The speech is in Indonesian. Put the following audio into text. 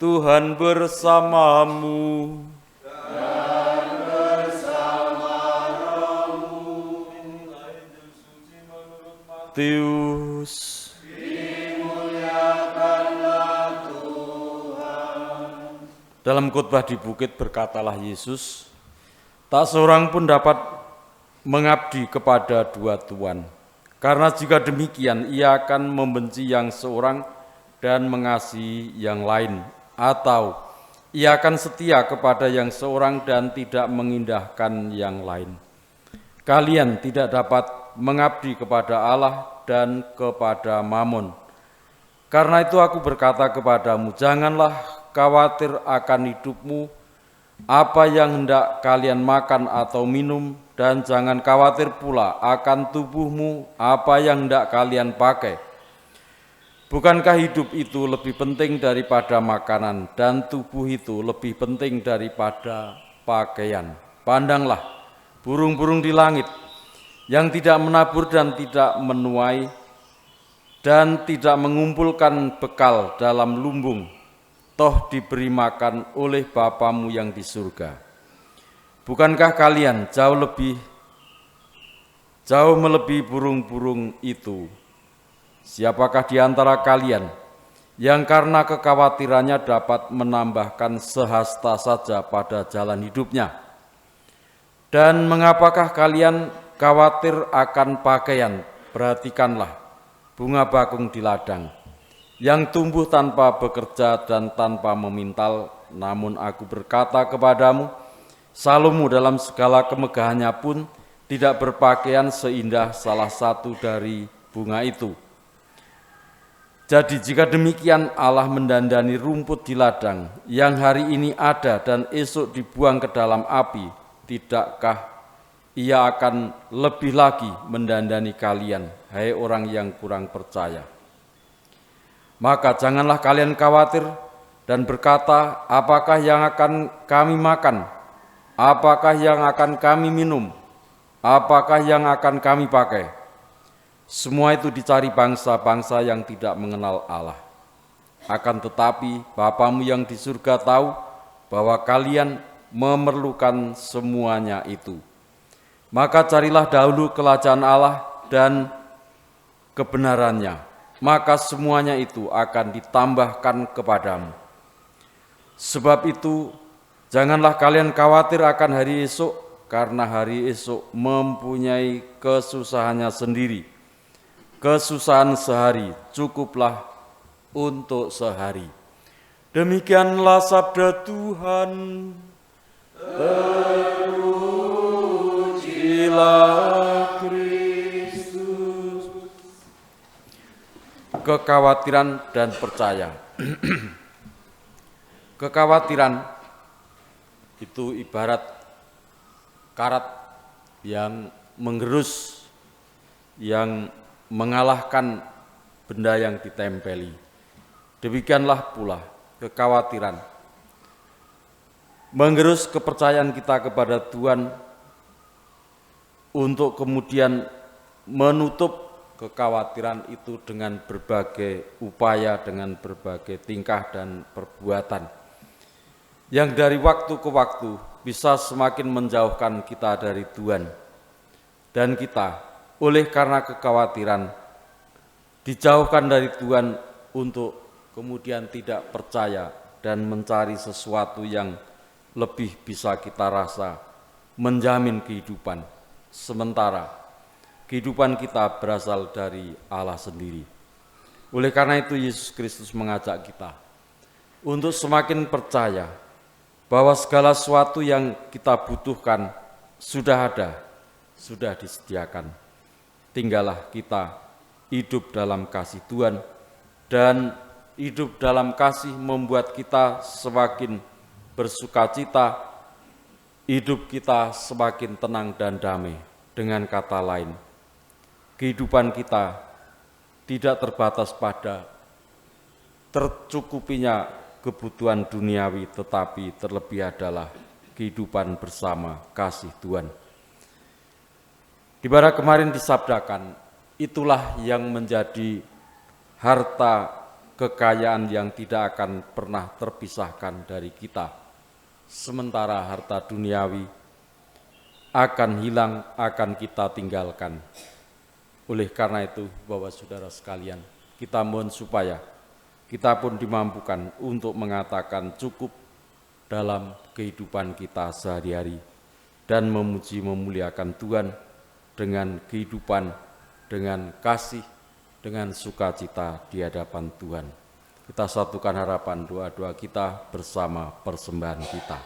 Tuhan bersamamu. Dan bersama rohmu. Matius. Dimuliakanlah Tuhan. Dalam khotbah di bukit berkatalah Yesus, tak seorang pun dapat mengabdi kepada dua tuan. Karena jika demikian, ia akan membenci yang seorang dan mengasihi yang lain. Atau ia akan setia kepada yang seorang dan tidak mengindahkan yang lain. Kalian tidak dapat mengabdi kepada Allah dan kepada Mamon. Karena itu aku berkata kepadamu, janganlah khawatir akan hidupmu, apa yang hendak kalian makan atau minum, dan jangan khawatir pula akan tubuhmu, apa yang hendak kalian pakai. Bukankah hidup itu lebih penting daripada makanan, dan tubuh itu lebih penting daripada pakaian? Pandanglah burung-burung di langit, yang tidak menabur dan tidak menuai, dan tidak mengumpulkan bekal dalam lumbung, toh diberi makan oleh Bapamu yang di surga. Bukankah kalian jauh melebihi burung-burung itu? Siapakah di antara kalian yang karena kekhawatirannya dapat menambahkan sehasta saja pada jalan hidupnya? Dan mengapakah kalian khawatir akan pakaian? Perhatikanlah bunga bakung di ladang, yang tumbuh tanpa bekerja dan tanpa memintal, namun aku berkata kepadamu, Salomo dalam segala kemegahannya pun tidak berpakaian seindah salah satu dari bunga itu. Jadi jika demikian Allah mendandani rumput di ladang, yang hari ini ada dan esok dibuang ke dalam api, tidakkah Ia akan lebih lagi mendandani kalian, hai orang yang kurang percaya? Maka janganlah kalian khawatir dan berkata, apakah yang akan kami makan? Apakah yang akan kami minum? Apakah yang akan kami pakai? Semua itu dicari bangsa-bangsa yang tidak mengenal Allah. Akan tetapi Bapamu yang di surga tahu bahwa kalian memerlukan semuanya itu. Maka carilah dahulu kerajaan Allah dan kebenarannya, maka semuanya itu akan ditambahkan kepadamu. Sebab itu, janganlah kalian khawatir akan hari esok, karena hari esok mempunyai kesusahannya sendiri. Kesusahan sehari cukuplah untuk sehari. Demikianlah sabda Tuhan. Terpujilah Kristus. Kekhawatiran dan percaya. Kekhawatiran itu ibarat karat yang menggerus, yang mengalahkan benda yang ditempeli. Demikianlah pula kekhawatiran menggerus kepercayaan kita kepada Tuhan untuk kemudian menutup kekhawatiran itu dengan berbagai upaya, dengan berbagai tingkah dan perbuatan yang dari waktu ke waktu bisa semakin menjauhkan kita dari Tuhan. Dan kita oleh karena kekhawatiran dijauhkan dari Tuhan untuk kemudian tidak percaya dan mencari sesuatu yang lebih bisa kita rasa menjamin kehidupan, sementara kehidupan kita berasal dari Allah sendiri. Oleh karena itu Yesus Kristus mengajak kita untuk semakin percaya bahwa segala sesuatu yang kita butuhkan sudah ada, sudah disediakan. Tinggallah kita hidup dalam kasih Tuhan, dan hidup dalam kasih membuat kita semakin bersukacita, hidup kita semakin tenang dan damai. Dengan kata lain, kehidupan kita tidak terbatas pada tercukupinya kebutuhan duniawi, tetapi terlebih adalah kehidupan bersama kasih Tuhan. Di mana kemarin disabdakan, itulah yang menjadi harta kekayaan yang tidak akan pernah terpisahkan dari kita. Sementara harta duniawi akan hilang, akan kita tinggalkan. Oleh karena itu, Bapak Saudara sekalian, kita mohon supaya kita pun dimampukan untuk mengatakan cukup dalam kehidupan kita sehari-hari dan memuji memuliakan Tuhan dengan kehidupan, dengan kasih, dengan sukacita di hadapan Tuhan. Kita satukan harapan doa-doa kita bersama persembahan kita.